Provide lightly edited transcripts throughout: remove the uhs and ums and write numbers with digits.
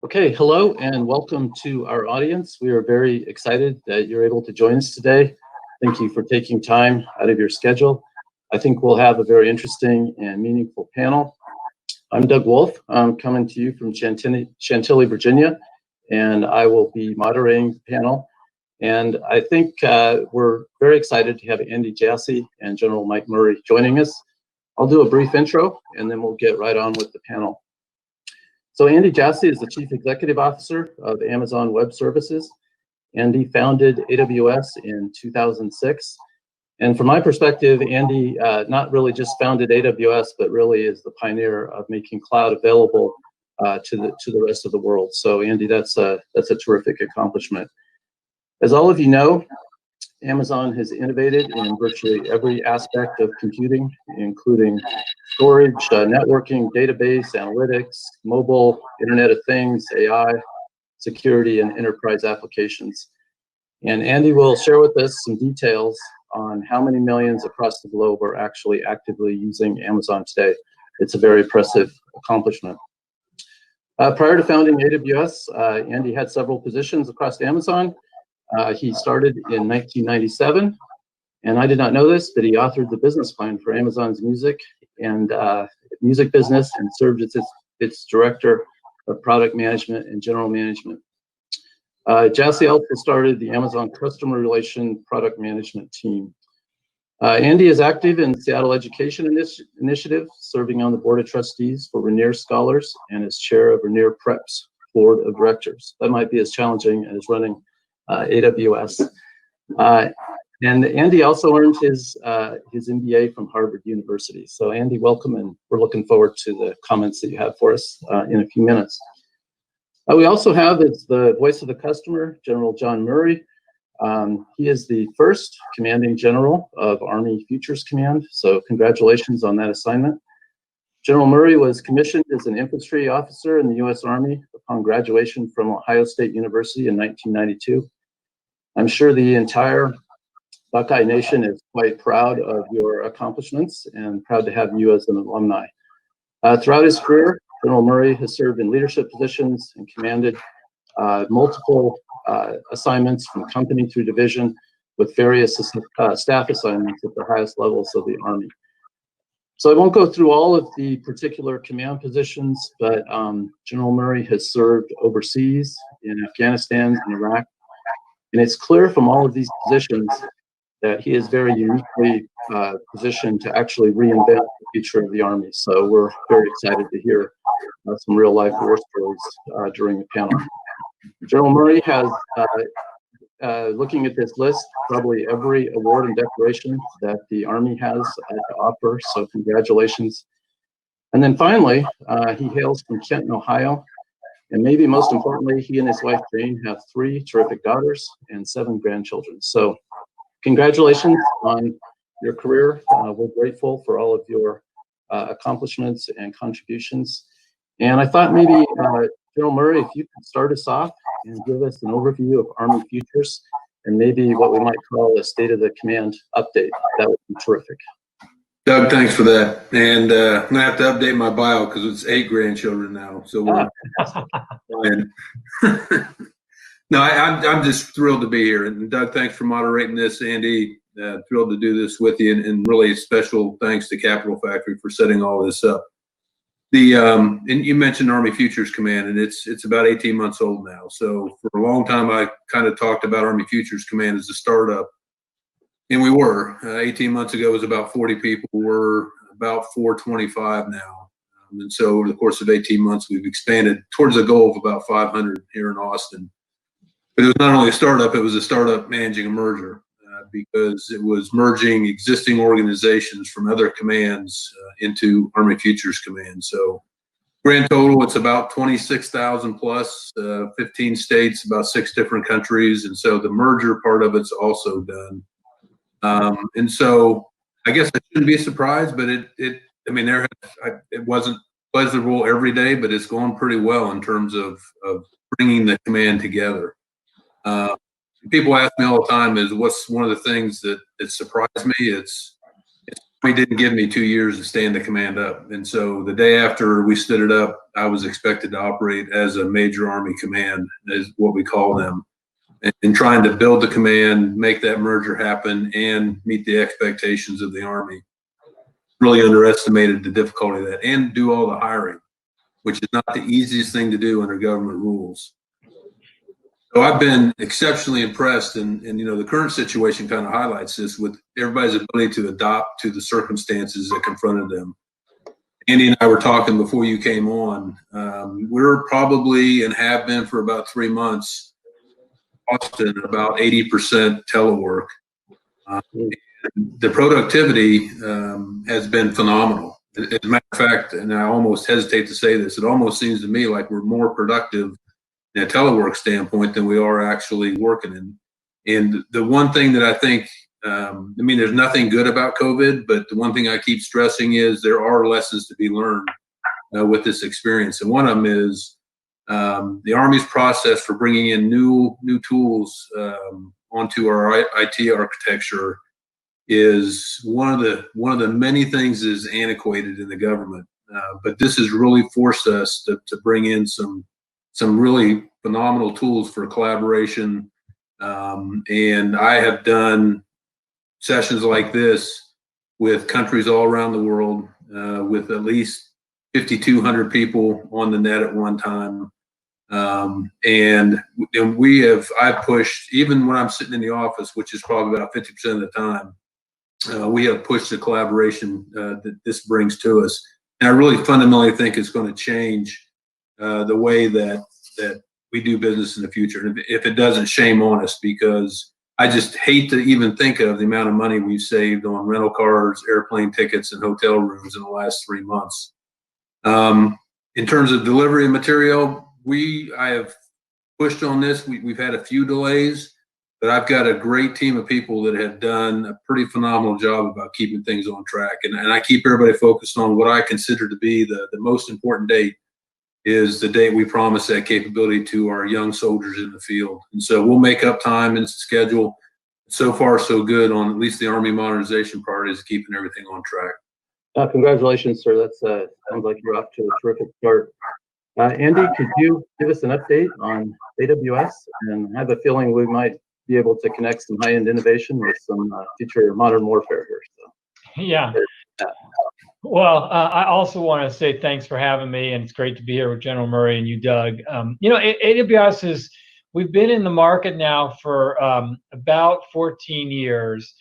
Okay, hello and welcome to our audience. We are very excited that you're able to join us today. Thank you for taking time out of your schedule. I think we'll have a very interesting and meaningful panel. I'm Doug Wolf. I'm coming to you from Chantilly, Virginia, and I will be moderating the panel. And I think we're very excited to have Andy Jassy and General Mike Murray joining us. I'll do a brief intro and then we'll get right on with the panel. So Andy Jassy is the Chief Executive Officer of Amazon Web Services. Andy founded AWS in 2006. And from my perspective, Andy not really just founded AWS, but really is the pioneer of making cloud available to the rest of the world. So Andy, that's a terrific accomplishment. As all of you know, Amazon has innovated in virtually every aspect of computing, including storage, networking, database, analytics, mobile, Internet of Things, AI, security, and enterprise applications. And Andy will share with us some details on how many millions across the globe are actually actively using Amazon today. It's a very impressive accomplishment. Prior to founding AWS, Andy had several positions across Amazon. He started in 1997, and I did not know this, but he authored the business plan for Amazon's music and music business and served as its director of product management and general management. Jassy also started the Amazon customer relation product management team. Andy is active in Seattle Education Initiative, serving on the board of trustees for Rainier Scholars and is chair of Rainier Prep's board of directors. That might be as challenging as running AWS. And Andy also earned his MBA from Harvard University. So Andy, welcome, and we're looking forward to the comments that you have for us in a few minutes. We also have as the voice of the customer, General John Murray. He is the first commanding general of Army Futures Command, so congratulations on that assignment. General Murray was commissioned as an infantry officer in the U.S. Army upon graduation from Ohio State University in 1992. I'm sure the entire Buckeye Nation is quite proud of your accomplishments and proud to have you as an alumni. Throughout his career, General Murray has served in leadership positions and commanded multiple assignments from company through division with various staff assignments at the highest levels of the Army. So I won't go through all of the particular command positions, but General Murray has served overseas in Afghanistan and Iraq. And it's clear from all of these positions that he is very uniquely positioned to actually reinvent the future of the Army. So we're very excited to hear some real life war stories during the panel. General Murray has, looking at this list, probably every award and decoration that the Army has to offer, so congratulations. And then finally, he hails from Kenton, Ohio. And maybe most importantly, he and his wife Jane have 3 terrific daughters and 7 grandchildren. So congratulations on your career. We're grateful for all of your accomplishments and contributions. And I thought maybe, General Murray, if you could start us off and give us an overview of Army Futures and maybe what we might call a State of the Command update, that would be terrific. Doug, thanks for that. And I'm gonna have to update my bio because it's 8 grandchildren now. So we're no, I'm just thrilled to be here. And Doug, thanks for moderating this. Andy, thrilled to do this with you, and really special thanks to Capital Factory for setting all this up. And you mentioned Army Futures Command, and it's about 18 months old now. So for a long time, I kind of talked about Army Futures Command as a startup. And we were. 18 months ago, it was about 40 people. We're about 425 now. And so over the course of 18 months, we've expanded towards a goal of about 500 here in Austin. But it was not only a startup, it was a startup managing a merger because it was merging existing organizations from other commands into Army Futures Command. So grand total, it's about 26,000 plus, 15 states, about 6 different countries. And so the merger part of it's also done. And so I guess I shouldn't be surprised, but it wasn't pleasurable every day, but it's going pretty well in terms of bringing the command together. People ask me all the time what's one of the things that surprised me. It's He didn't give me 2 years to stand the command up. And so the day after we stood it up, I was expected to operate as a major Army command, is what we call them, and trying to build the command, make that merger happen, and meet the expectations of the Army. Really underestimated the difficulty of that, and do all the hiring, which is not the easiest thing to do under government rules. So I've been exceptionally impressed, and the current situation kind of highlights this, with everybody's ability to adapt to the circumstances that confronted them. Andy and I were talking before you came on. We're probably, and have been for about 3 months, Austin, about 80% telework. The productivity has been phenomenal. As a matter of fact, and I almost hesitate to say this, it almost seems to me like we're more productive in a telework standpoint than we are actually working. And the one thing that I think, there's nothing good about COVID, but the one thing I keep stressing is there are lessons to be learned with this experience. And one of them is the Army's process for bringing in new tools onto our IT architecture is one of the many things is antiquated in the government. But this has really forced us to bring in some really phenomenal tools for collaboration. And I have done sessions like this with countries all around the world, with at least 5,200 people on the net at one time. And I've pushed, even when I'm sitting in the office, which is probably about 50% of the time, we have pushed the collaboration that this brings to us. And I really fundamentally think it's going to change the way that we do business in the future. And if it doesn't, shame on us, because I just hate to even think of the amount of money we've saved on rental cars, airplane tickets, and hotel rooms in the last 3 months. In terms of delivery of material, I have pushed on this. We've had a few delays, but I've got a great team of people that have done a pretty phenomenal job about keeping things on track. And I keep everybody focused on what I consider to be the most important date, is the date we promise that capability to our young soldiers in the field. And so we'll make up time and schedule. So far, so good on at least the Army modernization part, is keeping everything on track. Congratulations, sir. That's sounds like you're off to a terrific start. Andy, could you give us an update on AWS? And I have a feeling we might be able to connect some high-end innovation with some future modern warfare here. So. Yeah. Well, I also want to say thanks for having me, and it's great to be here with General Murray and you, Doug. AWS we've been in the market now for about 14 years,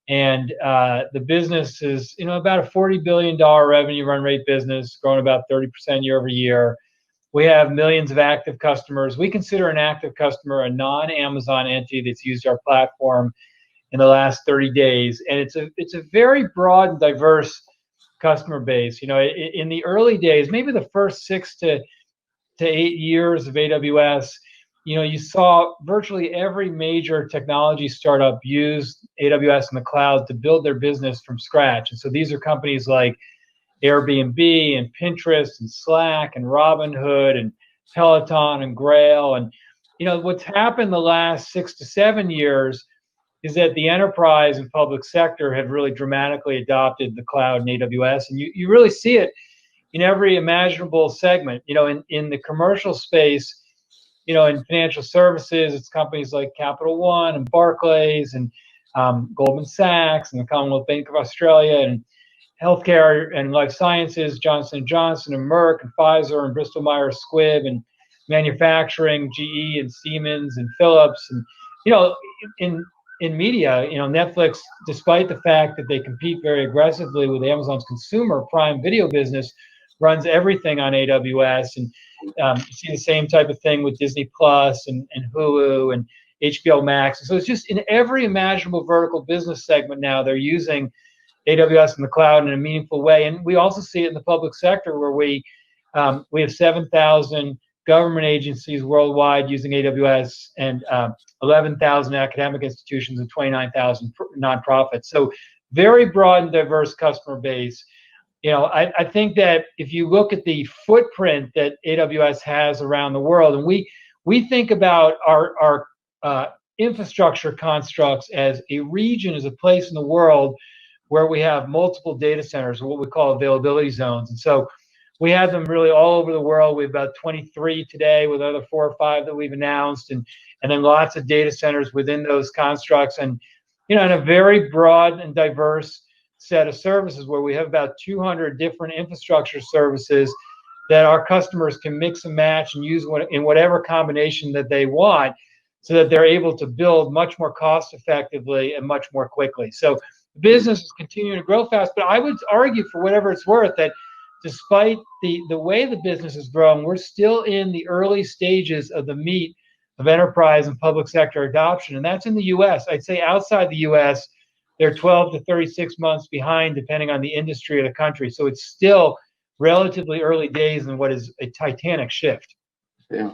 and the business is, about a $40 billion revenue run rate business, growing about 30% year over year. We have millions of active customers. We consider an active customer a non-Amazon entity that's used our platform in the last 30 days, and it's a very broad and diverse customer base. In the early days, maybe the first 6 to 8 years of AWS, you saw virtually every major technology startup use AWS in the cloud to build their business from scratch. And so these are companies like Airbnb and Pinterest and Slack and Robinhood and Peloton and Grail. And what's happened the last 6 to 7 years is that the enterprise and public sector have really dramatically adopted the cloud and AWS. And you really see it in every imaginable segment. In the commercial space, in financial services, it's companies like Capital One and Barclays and Goldman Sachs and the Commonwealth Bank of Australia, and healthcare and life sciences, Johnson & Johnson and Merck and Pfizer and Bristol Myers Squibb, and manufacturing, GE and Siemens and Philips. And in media, Netflix, despite the fact that they compete very aggressively with Amazon's consumer Prime Video business, runs everything on AWS. And you see the same type of thing with Disney Plus and Hulu and HBO Max. And so it's just in every imaginable vertical business segment now, they're using AWS in the cloud in a meaningful way. And we also see it in the public sector, where we have 7,000 government agencies worldwide using AWS, and 11,000 academic institutions and 29,000 nonprofits. So very broad and diverse customer base. I think that if you look at the footprint that AWS has around the world, and we think about our infrastructure constructs as a region, as a place in the world where we have multiple data centers, what we call availability zones. And so we have them really all over the world. We have about 23 today, with another 4 or 5 that we've announced, and then lots of data centers within those constructs, and in a very broad and diverse set of services, where we have about 200 different infrastructure services that our customers can mix and match and use in whatever combination that they want, so that they're able to build much more cost effectively and much more quickly. So the business is continuing to grow fast, but I would argue, for whatever it's worth, that despite the way the business is growing, we're still in the early stages of the meat of enterprise and public sector adoption, and that's in the U.S. I'd say outside the U.S., they're 12 to 36 months behind, depending on the industry or the country. So it's still relatively early days in what is a titanic shift. Yeah.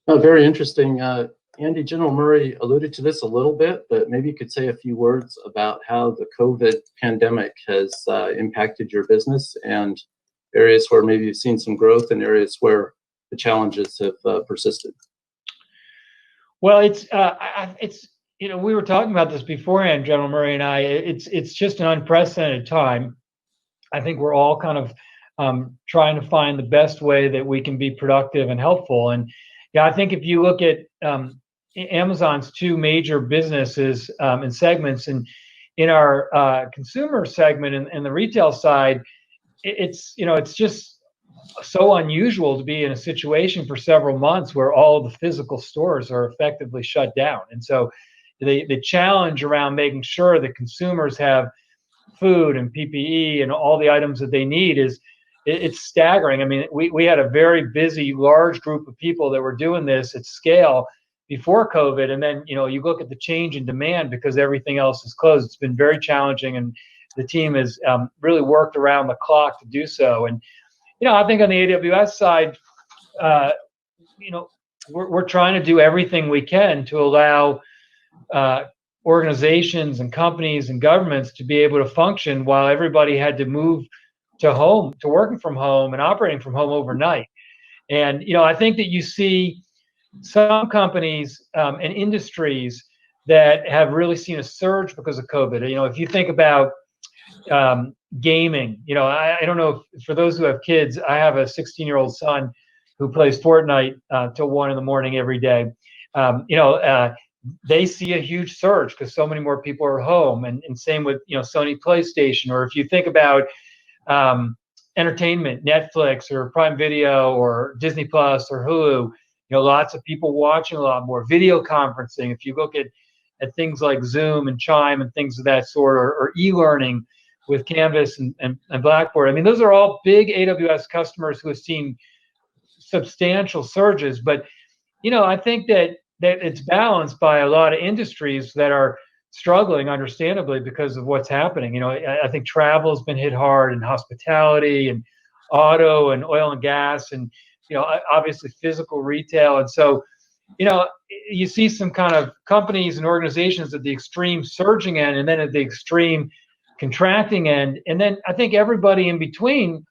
Very interesting. Andy, General Murray alluded to this a little bit, but maybe you could say a few words about how the COVID pandemic has impacted your business, and areas where maybe you've seen some growth and areas where the challenges have persisted. Well, it's we were talking about this beforehand, General Murray and I. It's just an unprecedented time. I think we're all kind of trying to find the best way that we can be productive and helpful. And yeah, I think if you look at Amazon's 2 major businesses and segments, and in our consumer segment and the retail side, it's just so unusual to be in a situation for several months where all the physical stores are effectively shut down. And so the challenge around making sure that consumers have food and PPE and all the items that they need it's staggering. I mean, we had a very busy, large group of people that were doing this at scale before COVID. And then, you look at the change in demand because everything else is closed. It's been very challenging, and the team has really worked around the clock to do so. And, I think on the AWS side, we're trying to do everything we can to allow organizations and companies and governments to be able to function while everybody had to move to working from home and operating from home overnight. And, I think that you see some companies and industries that have really seen a surge because of COVID. If you think about gaming, I don't know if, for those who have kids, I have a 16-year-old son who plays Fortnite till 1 a.m. every day. They see a huge surge because so many more people are home, and same with Sony PlayStation. Or if you think about entertainment, Netflix or Prime Video or Disney Plus or Hulu, lots of people watching a lot more video conferencing. If you look at things like Zoom and Chime and things of that sort, or e-learning with Canvas and Blackboard. I mean, those are all big AWS customers who have seen substantial surges. But, I think that it's balanced by a lot of industries that are struggling, understandably, because of what's happening. I think travel has been hit hard, and hospitality and auto and oil and gas, and, obviously physical retail. And so, you see some kind of companies and organizations at the extreme surging end, and then at the extreme contracting end. And then I think everybody in between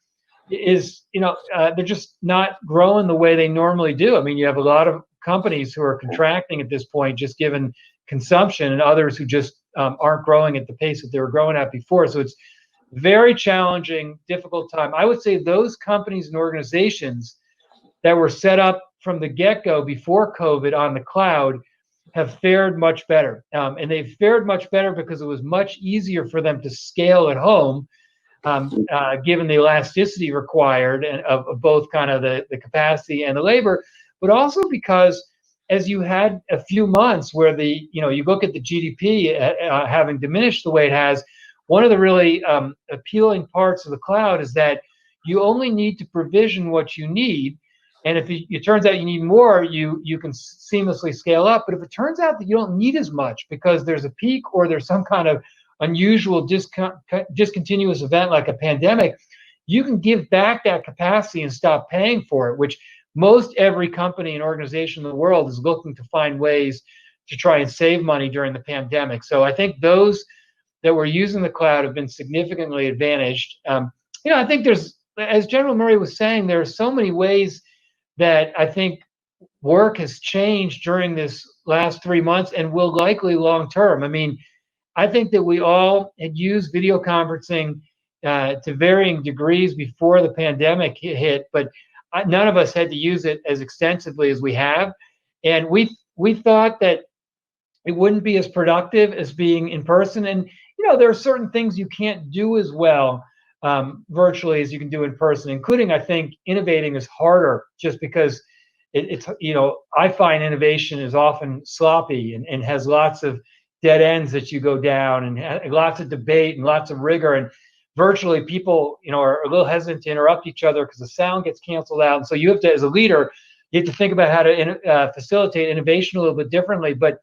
is, they're just not growing the way they normally do. I mean, you have a lot of companies who are contracting at this point, just given consumption, and others who just aren't growing at the pace that they were growing at before. So it's very challenging, difficult time. I would say those companies and organizations that were set up from the get-go before COVID on the cloud have fared much better. And they've fared much better because it was much easier for them to scale at home, given the elasticity required of both kind of the capacity and the labor, but also because as you had a few months where you look at the GDP having diminished the way it has, one of the really appealing parts of the cloud is that you only need to provision what you need. And if it turns out you need more, you can seamlessly scale up. But if it turns out that you don't need as much because there's a peak or there's some kind of unusual discontinuous event like a pandemic, you can give back that capacity and stop paying for it, which most every company and organization in the world is looking to find ways to try and save money during the pandemic. So I think those that were using the cloud have been significantly advantaged. I think there's, as General Murray was saying, there are so many ways that I think work has changed during this last 3 months and will likely long term. I mean, I think that we all had used video conferencing to varying degrees before the pandemic hit, but none of us had to use it as extensively as we have. And we thought that it wouldn't be as productive as being in person. And, there are certain things you can't do as well virtually as you can do in person, including, I think, innovating is harder just because it's, I find innovation is often sloppy and has lots of dead ends that you go down and lots of debate and lots of rigor. And virtually people, are a little hesitant to interrupt each other because the sound gets canceled out. And so you have to, as a leader, you have to think about how to facilitate innovation a little bit differently. But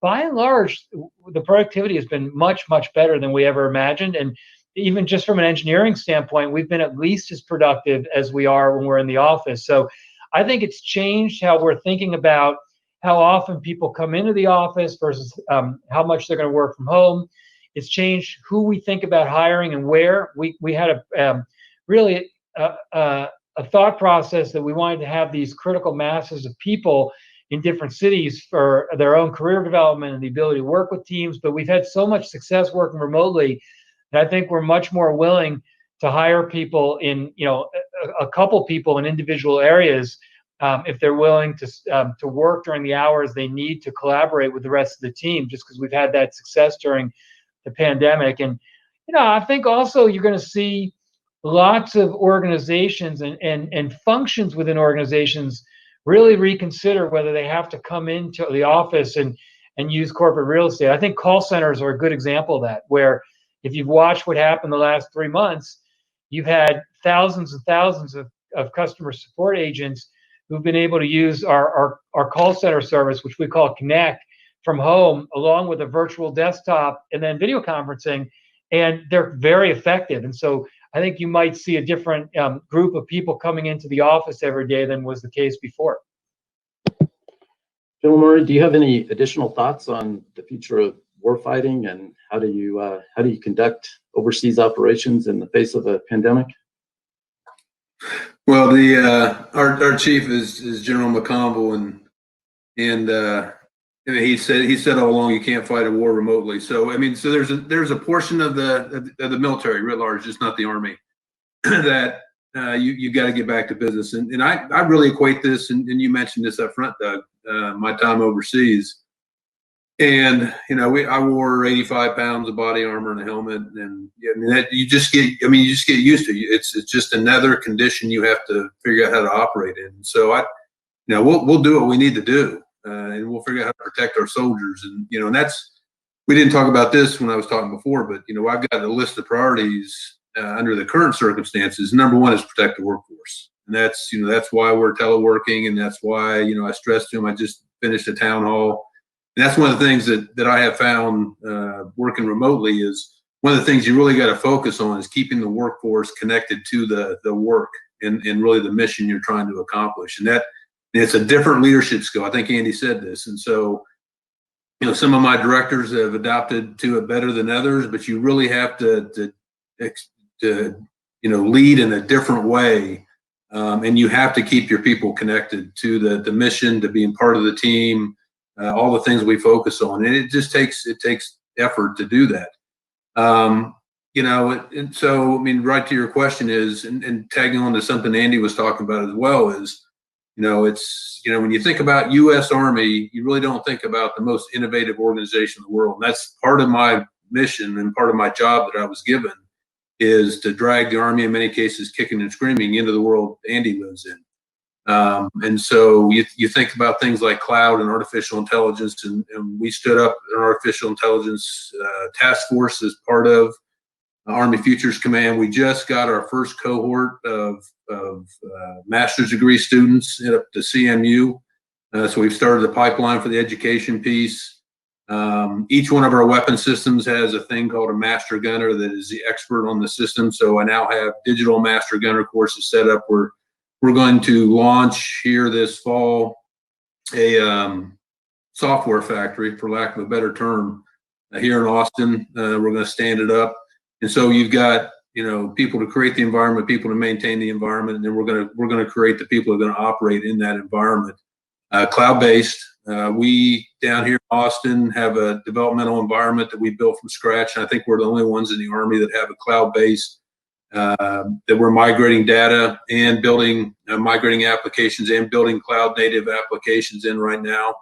by and large, the productivity has been much, much better than we ever imagined. And even just from an engineering standpoint, we've been at least as productive as we are when we're in the office. So I think it's changed how we're thinking about how often people come into the office versus how much they're going to work from home. It's changed who we think about hiring and where. We had really a thought process that we wanted to have these critical masses of people in different cities for their own career development and the ability to work with teams. But we've had so much success working remotely that I think we're much more willing to hire people in, a couple people in individual areas if they're willing to work during the hours they need to collaborate with the rest of the team, just because we've had that success during the pandemic. And, I think also you're going to see lots of organizations and functions within organizations really reconsider whether they have to come into the office and use corporate real estate. I think call centers are a good example of that, where if you've watched what happened the last 3 months, you've had thousands and thousands of customer support agents who've been able to use our call center service, which we call Connect, from home, along with a virtual desktop and then video conferencing, and they're very effective. And so I think you might see a different group of people coming into the office every day than was the case before. General Murray, do you have any additional thoughts on the future of warfighting and how do you conduct overseas operations in the face of a pandemic? Well, our chief is General McConville, and he said all along you can't fight a war remotely. So so there's a portion of the military writ large, just not the Army, that you got to get back to business. And I really equate this, and you mentioned this up front, Doug, my time overseas. And I wore 85 pounds of body armor and a helmet, and you just get used to it. It's just another condition you have to figure out how to operate in. So we'll do what we need to do, and we'll figure out how to protect our soldiers. And and we didn't talk about this when I was talking before, but I've got a list of priorities under the current circumstances. Number one is protect the workforce, and that's why we're teleworking, and that's why I stressed to him I just finished a town hall. And that's one of the things that I have found working remotely is one of the things you really got to focus on is keeping the workforce connected to the work and really the mission you're trying to accomplish. And it's a different leadership skill. I think Andy said this. And so, some of my directors have adopted to it better than others, but you really have to lead in a different way. And you have to keep your people connected to the mission, to being part of the team, all the things we focus on, and it takes effort to do that. And so right to your question is, and tagging on to something Andy was talking about as well is, it's when you think about U.S. Army, you really don't think about the most innovative organization in the world. And that's part of my mission and part of my job that I was given is to drag the Army, in many cases kicking and screaming, into the world Andy lives in. And so you think about things like cloud and artificial intelligence, and we stood up an artificial intelligence task force as part of Army Futures Command. We just got our first cohort of master's degree students up to CMU. So we've started the pipeline for the education piece. Each one of our weapon systems has a thing called a master gunner that is the expert on the system. So I now have digital master gunner courses set up where we're going to launch here this fall a software factory, for lack of a better term, here in Austin. We're going to stand it up, and so you've got people to create the environment, people to maintain the environment, and then we're going to create the people who are going to operate in that environment. cloud-based. We down here in Austin have a developmental environment that we built from scratch. And I think we're the only ones in the Army that have a cloud-based, that we're migrating data and building, migrating applications and building cloud-native applications in right now.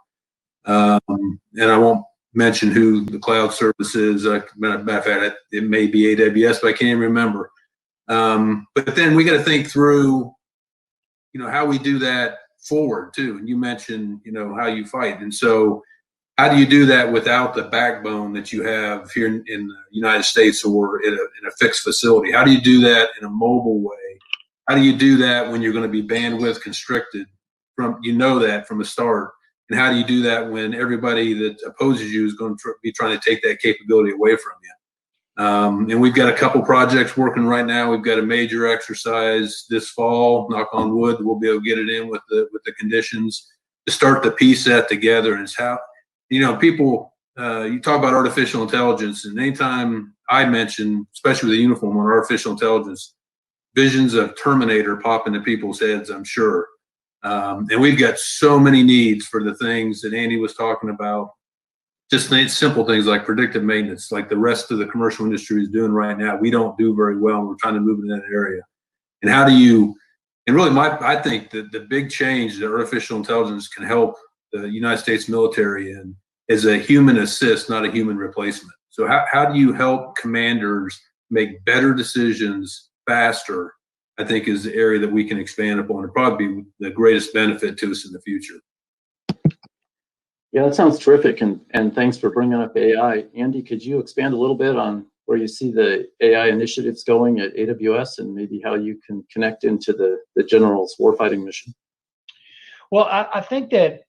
And I won't mention who the cloud service is. Matter of fact, it may be AWS, but I can't even remember. But then we got to think through, how we do that forward too. And you mentioned, how you fight. And so how do you do that without the backbone that you have here in the United States or in a fixed facility? How do you do that in a mobile way? How do you do that when you're going to be bandwidth constricted from, that from the start? And how do you do that when everybody that opposes you is going to be trying to take that capability away from you? And we've got a couple projects working right now. We've got a major exercise this fall, knock on wood, we'll be able to get it in with the conditions to start to piece that together. And it's how, people, you talk about artificial intelligence, and anytime I mention, especially with the uniform on artificial intelligence, visions of Terminator pop into people's heads, I'm sure. And we've got so many needs for the things that Andy was talking about. Just simple things like predictive maintenance, like the rest of the commercial industry is doing right now. We don't do very well, and we're trying to move in that area. And how do you, and really I think that the big change that artificial intelligence can help the United States military in is a human assist, not a human replacement. So how do you help commanders make better decisions faster, I think is the area that we can expand upon and probably be the greatest benefit to us in the future. Yeah, that sounds terrific, and thanks for bringing up AI. Andy, could you expand a little bit on where you see the AI initiatives going at AWS and maybe how you can connect into the General's warfighting mission? Well, I think that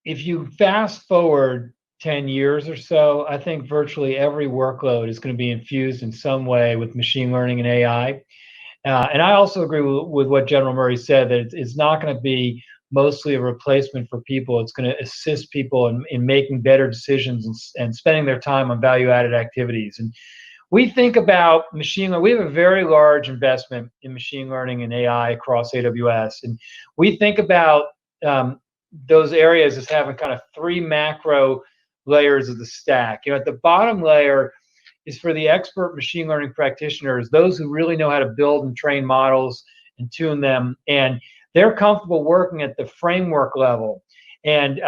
if you fast forward 10 years or so, I think virtually every workload is going to be infused in some way with machine learning and AI. And I also agree with what General Murray said, that it's not going to be mostly a replacement for people. It's going to assist people in making better decisions and spending their time on value-added activities. And we think about machine learning. We have a very large investment in machine learning and AI across AWS. And we think about those areas as having kind of three macro layers of the stack. At the bottom layer is for the expert machine learning practitioners, those who really know how to build and train models and tune them. And they're comfortable working at the framework level. And,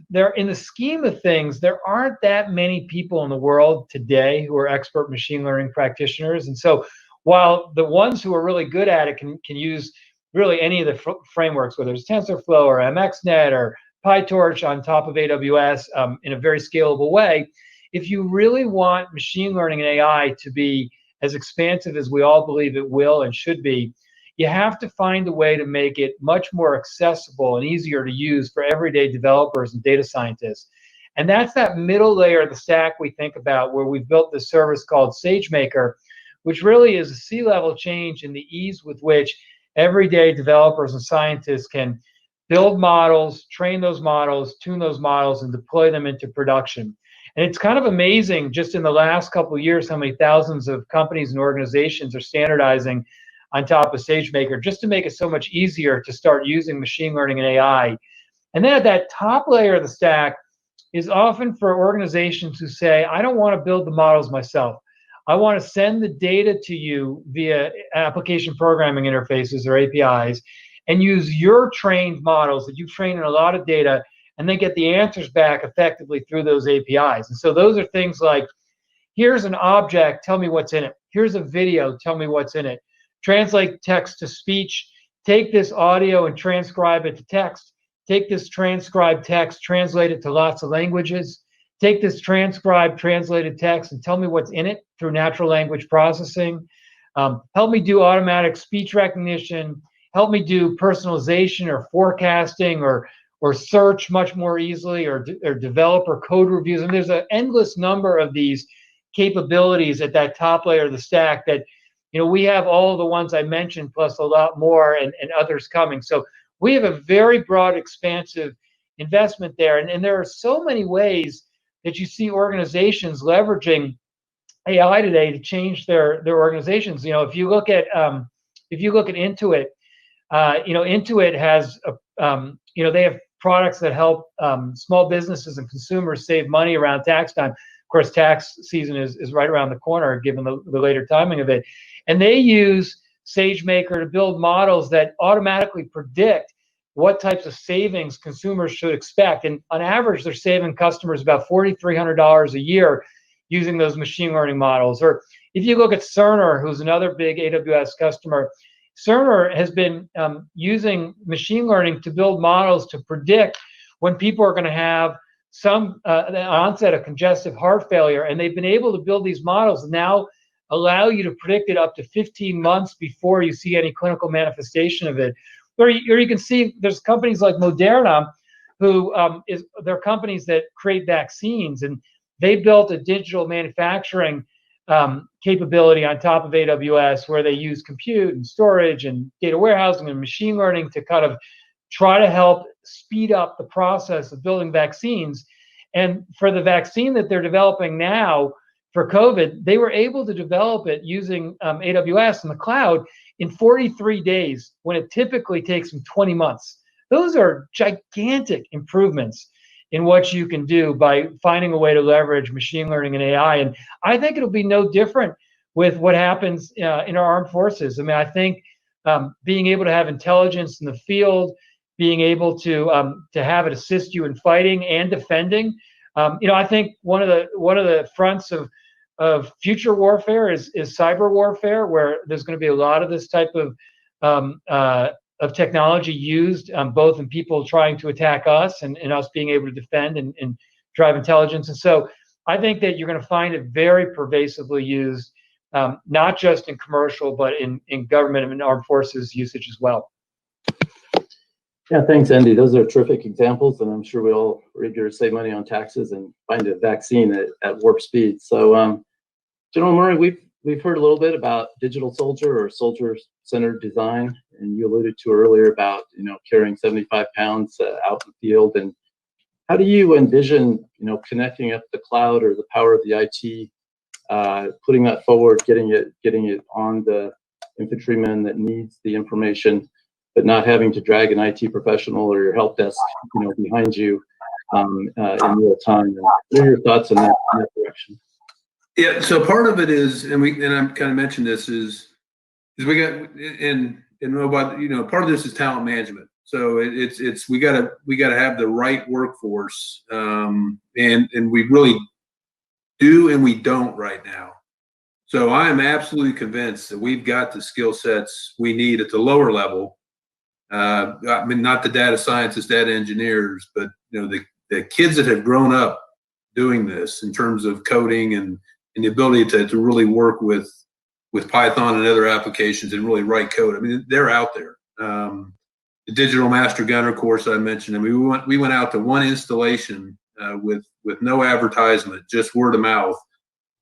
they're in the scheme of things, there aren't that many people in the world today who are expert machine learning practitioners. And so while the ones who are really good at it can use really any of the frameworks, whether it's TensorFlow or MXNet or PyTorch on top of AWS in a very scalable way, if you really want machine learning and AI to be as expansive as we all believe it will and should be, you have to find a way to make it much more accessible and easier to use for everyday developers and data scientists. And that's that middle layer of the stack we think about, where we've built this service called SageMaker, which really is a C-level change in the ease with which everyday developers and scientists can build models, train those models, tune those models, and deploy them into production. And it's kind of amazing just in the last couple of years how many thousands of companies and organizations are standardizing on top of SageMaker just to make it so much easier to start using machine learning and AI. And then at that top layer of the stack is often for organizations who say, I don't want to build the models myself. I want to send the data to you via application programming interfaces or APIs and use your trained models that you've trained in a lot of data and then get the answers back effectively through those APIs. And so those are things like, here's an object, tell me what's in it. Here's a video, tell me what's in it. Translate text to speech, take this audio and transcribe it to text, take this transcribed text, translate it to lots of languages, take this transcribed, translated text and tell me what's in it through natural language processing. Help me do automatic speech recognition, help me do personalization or forecasting or search much more easily or developer code reviews. And there's an endless number of these capabilities at that top layer of the stack that we have all of the ones I mentioned, plus a lot more and others coming. So we have a very broad, expansive investment there. And there are so many ways that you see organizations leveraging AI today to change their organizations. If you look at Intuit, Intuit has, they have products that help small businesses and consumers save money around tax time. Of course, tax season is right around the corner, given the later timing of it. And they use SageMaker to build models that automatically predict what types of savings consumers should expect. And on average, they're saving customers about $4,300 a year using those machine learning models. Or if you look at Cerner, who's another big AWS customer, Cerner has been using machine learning to build models to predict when people are going to have some onset of congestive heart failure. And they've been able to build these models that now allow you to predict it up to 15 months before you see any clinical manifestation of it. Or you can see there's companies like Moderna, who they're companies that create vaccines, and they built a digital manufacturing capability on top of AWS, where they use compute and storage and data warehousing and machine learning to kind of try to help speed up the process of building vaccines. And for the vaccine that they're developing now for COVID, they were able to develop it using AWS in the cloud in 43 days, when it typically takes them 20 months. Those are gigantic improvements in what you can do by finding a way to leverage machine learning and AI. And I think it'll be no different with what happens in our armed forces. I mean, I think being able to have intelligence in the field, being able to have it assist you in fighting and defending. I think one of the fronts of future warfare is cyber warfare, where there's going to be a lot of this type of technology used, both in people trying to attack us and us being able to defend and drive intelligence. And so I think that you're going to find it very pervasively used, not just in commercial, but in government and armed forces usage as well. Yeah, thanks, Andy. Those are terrific examples, and I'm sure we all are eager to save money on taxes and find a vaccine at warp speed. So, General Murray, we've heard a little bit about digital soldier or soldier-centered design, and you alluded to earlier about carrying 75 pounds out in the field. And how do you envision connecting up the cloud or the power of the IT, putting that forward, getting it on the infantryman that needs the information, but not having to drag an IT professional or your help desk behind you in real time? And what are your thoughts on that direction? Yeah, so part of it is, and I kind of mentioned this, is we got part of this is talent management. So it's we gotta have the right workforce, and we really do, and we don't right now. So I am absolutely convinced that we've got the skill sets we need at the lower level. I mean, not the data scientists, data engineers, but the kids that have grown up doing this in terms of coding and the ability to really work with Python and other applications and really write code. I mean, they're out there. The digital master gunner course I mentioned, I mean, we went out to one installation with no advertisement, just word of mouth,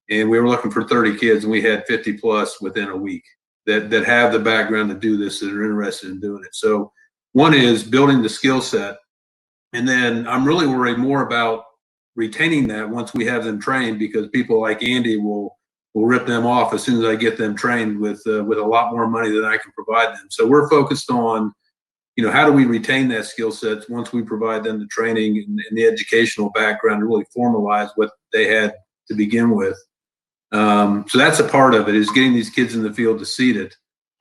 and we were looking for 30 kids, and we had 50 plus within a week that have the background to do this, that are interested in doing it. So one is building the skill set, and then I'm really worried more about retaining that once we have them trained, because people like Andy will rip them off as soon as I get them trained with a lot more money than I can provide them. So we're focused on, how do we retain that skill set once we provide them the training and the educational background to really formalize what they had to begin with. So that's a part of it, is getting these kids in the field to seed it.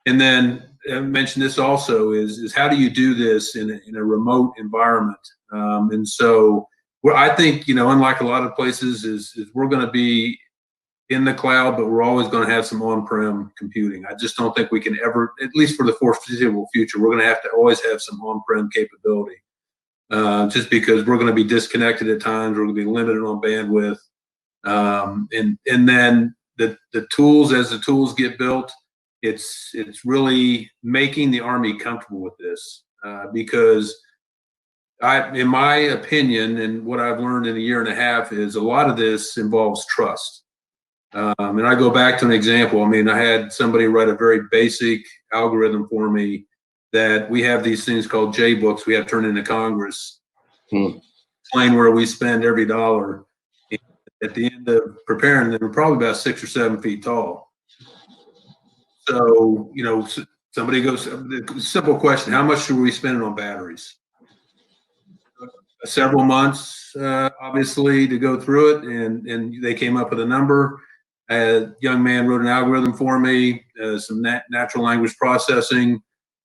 And then I mentioned this also is how do you do this in a remote environment? And so I think, unlike a lot of places, is we're going to be in the cloud, but we're always going to have some on-prem computing. I just don't think we can ever, at least for the foreseeable future, we're going to have to always have some on-prem capability, just because we're going to be disconnected at times. We're going to be limited on bandwidth. And then the tools, as the tools get built, it's really making the Army comfortable with this, because in my opinion, and what I've learned in a year and a half, is a lot of this involves trust. And I go back to an example. I mean, I had somebody write a very basic algorithm for me that we have these things called J books we have turned into Congress, explain where we spend every dollar. At the end of preparing them, we're probably about 6 or 7 feet tall. So, somebody goes, simple question, how much should we spend on batteries? Several months, obviously, to go through it, and they came up with a number. A young man wrote an algorithm for me, some natural language processing.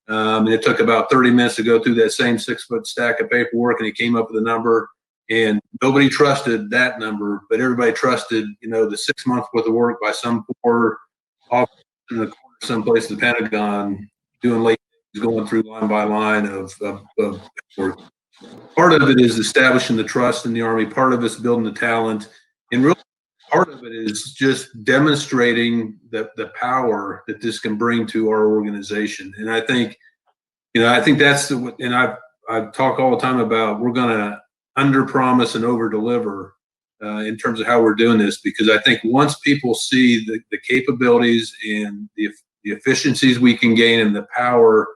And it took about 30 minutes to go through that same 6-foot stack of paperwork, and he came up with a number. And nobody trusted that number, but everybody trusted, the 6 months worth of work by some poor officer in the corner someplace in the Pentagon doing late going through line by line of work. Part of it is establishing the trust in the Army. Part of it's building the talent, and really part of it is just demonstrating the power that this can bring to our organization. And I think, that's and I talk all the time about we're going to under promise and over deliver in terms of how we're doing this, because I think once people see the capabilities and the efficiencies we can gain and the power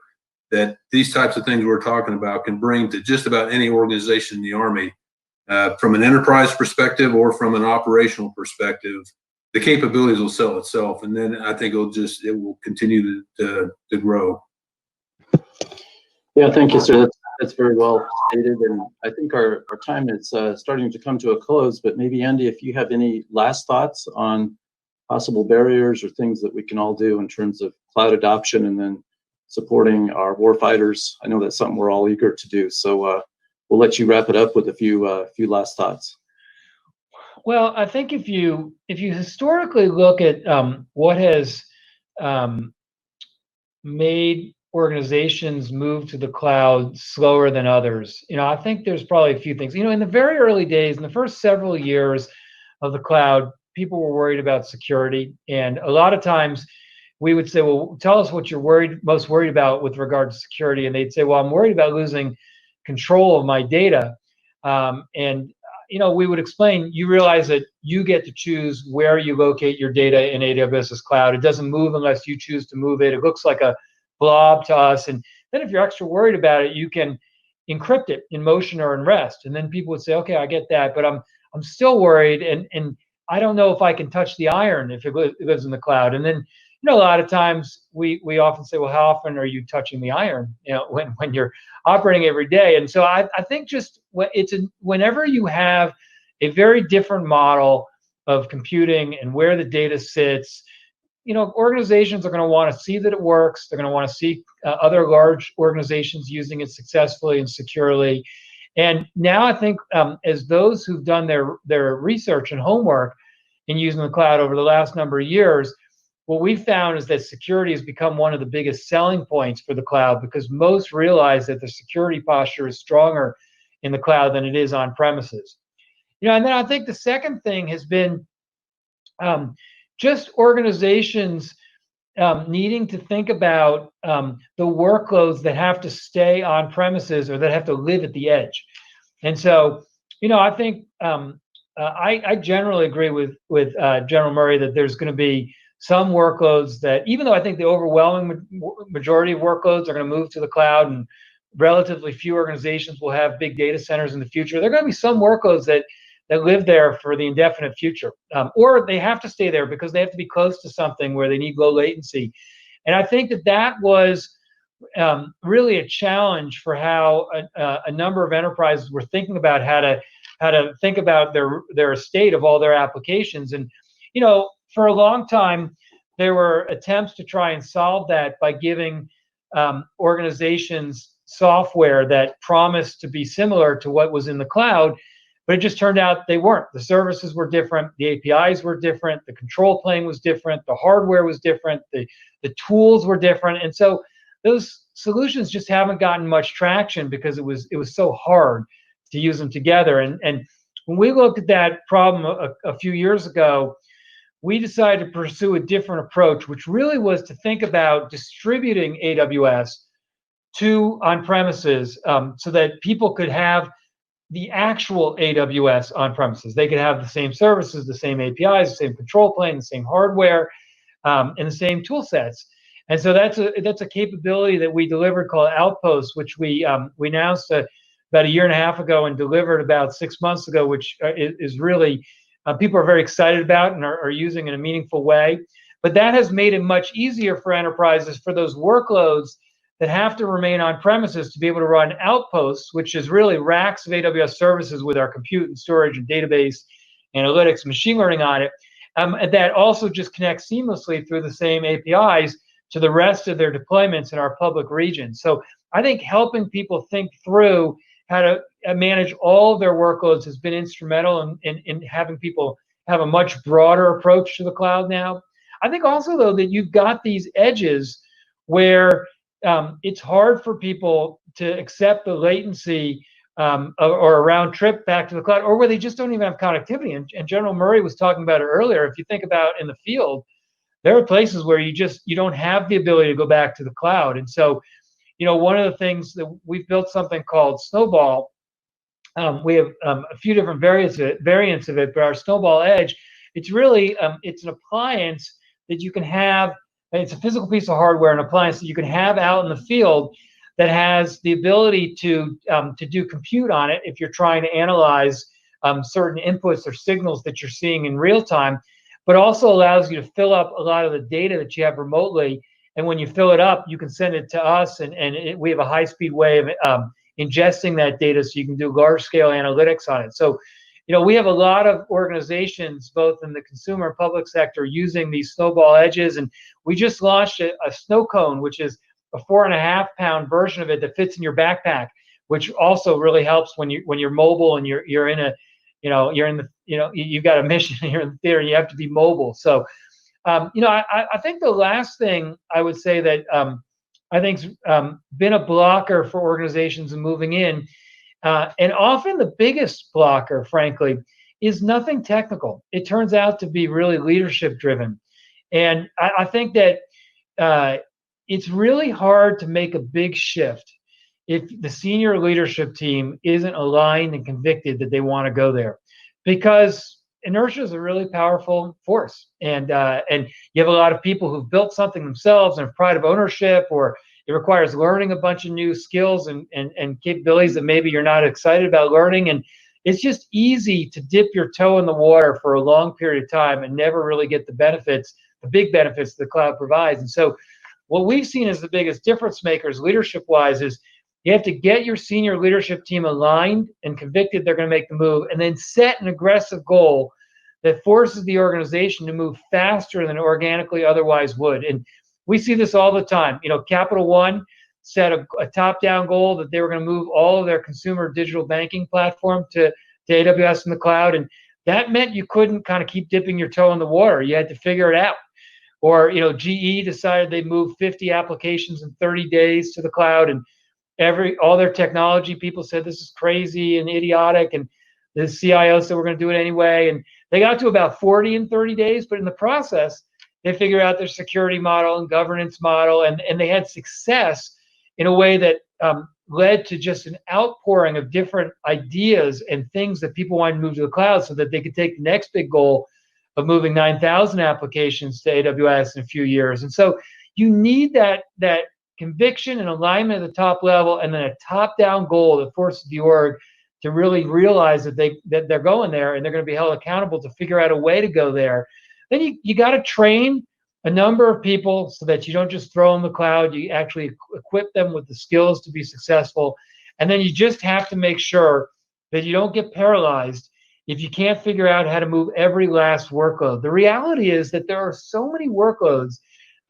that these types of things we're talking about can bring to just about any organization in the Army, from an enterprise perspective or from an operational perspective, the capabilities will sell itself, and then I think it will continue to grow. Yeah, thank you, sir. That's very well stated, and I think our time is starting to come to a close. But maybe, Andy, if you have any last thoughts on possible barriers or things that we can all do in terms of cloud adoption and then supporting our warfighters. I know that's something we're all eager to do. So we'll let you wrap it up with a few last thoughts. Well, I think if you historically look at what has made organizations move to the cloud slower than others, I think there's probably a few things. In the very early days, in the first several years of the cloud, people were worried about security, and a lot of times we would say, well, tell us what you're most worried about with regard to security. And they'd say, well, I'm worried about losing control of my data. We would explain, you realize that you get to choose where you locate your data in AWS's cloud. It doesn't move unless you choose to move it. It looks like a blob to us. And then if you're extra worried about it, you can encrypt it in motion or in rest. And then people would say, okay, I get that, but I'm still worried. And I don't know if I can touch the iron if it lives in the cloud. And then a lot of times we often say, well, how often are you touching the iron? When you're operating every day. And so I think just whenever you have a very different model of computing and where the data sits, organizations are going to want to see that it works. They're going to want to see other large organizations using it successfully and securely. And now I think as those who've done their research and homework in using the cloud over the last number of years, what we've found is that security has become one of the biggest selling points for the cloud, because most realize that the security posture is stronger in the cloud than it is on premises. And then I think the second thing has been just organizations needing to think about the workloads that have to stay on premises or that have to live at the edge. And so, I think I generally agree with General Murray that there's going to be some workloads that, even though I think the overwhelming majority of workloads are going to move to the cloud and relatively few organizations will have big data centers in the future, there are going to be some workloads that live there for the indefinite future, or they have to stay there because they have to be close to something where they need low latency. And I think that was really a challenge for how a number of enterprises were thinking about how to think about their estate of all their applications. And for a long time, there were attempts to try and solve that by giving organizations software that promised to be similar to what was in the cloud, but it just turned out they weren't. The services were different, the APIs were different, the control plane was different, the hardware was different, the tools were different, and so those solutions just haven't gotten much traction because it was so hard to use them together. And when we looked at that problem a few years ago, we decided to pursue a different approach, which really was to think about distributing AWS to on-premises so that people could have the actual AWS on-premises. They could have the same services, the same APIs, the same control plane, the same hardware, and the same tool sets. And so that's a capability that we delivered called Outpost, which we announced about a year and a half ago and delivered about 6 months ago, which is really people are very excited about and are using in a meaningful way. But that has made it much easier for enterprises for those workloads that have to remain on premises to be able to run Outposts, which is really racks of AWS services with our compute and storage and database, analytics, machine learning on it. And that also just connects seamlessly through the same APIs to the rest of their deployments in our public region. So I think helping people think through how to manage all of their workloads has been instrumental in having people have a much broader approach to the cloud now. I think also, though, that you've got these edges where it's hard for people to accept the latency or a round trip back to the cloud, or where they just don't even have connectivity. And General Murray was talking about it earlier. If you think about in the field, there are places where you don't have the ability to go back to the cloud. And so, one of the things that we've built something called Snowball. We have a few different variants of it, but our Snowball Edge, it's really it's an appliance that you can have. It's a physical piece of hardware, an appliance that you can have out in the field that has the ability to do compute on it if you're trying to analyze certain inputs or signals that you're seeing in real time, but also allows you to fill up a lot of the data that you have remotely. And when you fill it up, you can send it to us, and we have a high-speed way of ingesting that data so you can do large-scale analytics on it. So, we have a lot of organizations, both in the consumer and public sector, using these Snowball Edges, and we just launched a snow cone, which is a 4.5-pound version of it that fits in your backpack, which also really helps when you're mobile and you're in a, you've got a mission, you're in the theater, and you have to be mobile. So, I think the last thing I would say that I think's been a blocker for organizations in moving in, and often the biggest blocker, frankly, is nothing technical. It turns out to be really leadership driven. And I think that it's really hard to make a big shift if the senior leadership team isn't aligned and convicted that they want to go there, because inertia is a really powerful force. And you have a lot of people who've built something themselves and have pride of ownership, or it requires learning a bunch of new skills and capabilities that maybe you're not excited about learning. And it's just easy to dip your toe in the water for a long period of time and never really get the benefits, the big benefits the cloud provides. And so what we've seen as the biggest difference makers leadership-wise is you have to get your senior leadership team aligned and convicted they're going to make the move, and then set an aggressive goal that forces the organization to move faster than it organically otherwise would. And we see this all the time. Capital One set a top-down goal that they were going to move all of their consumer digital banking platform to AWS in the cloud, and that meant you couldn't kind of keep dipping your toe in the water. You had to figure it out. Or GE decided they moved 50 applications in 30 days to the cloud, and all their technology people said this is crazy and idiotic, and the CIO said we're going to do it anyway, and they got to about 40 in 30 days, but in the process they figured out their security model and governance model, and they had success in a way that led to just an outpouring of different ideas and things that people wanted to move to the cloud so that they could take the next big goal of moving 9,000 applications to AWS in a few years. And so you need that conviction and alignment at the top level, and then a top-down goal that forces the org to really realize that they're going there, and they're going to be held accountable to figure out a way to go there. Then you got to train a number of people so that you don't just throw them in the cloud. You actually equip them with the skills to be successful. And then you just have to make sure that you don't get paralyzed if you can't figure out how to move every last workload. The reality is that there are so many workloads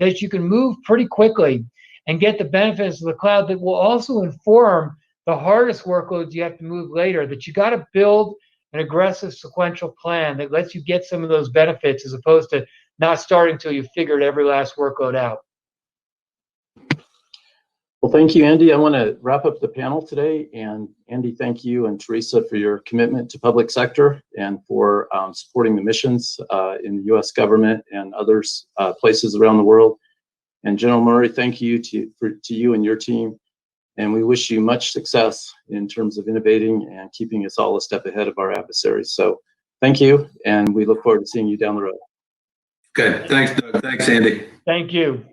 that you can move pretty quickly and get the benefits of the cloud that will also inform the hardest workloads you have to move later, that you got to build an aggressive sequential plan that lets you get some of those benefits, as opposed to not starting until you've figured every last workload out. Well, thank you, Andy. I want to wrap up the panel today. And Andy, thank you, and Teresa, for your commitment to public sector and for supporting the missions in the U.S. government and others places around the world. And General Murray, thank you to you and your team. And we wish you much success in terms of innovating and keeping us all a step ahead of our adversaries. So thank you, and we look forward to seeing you down the road. Okay, thanks, Doug. Thanks, Andy. Thank you.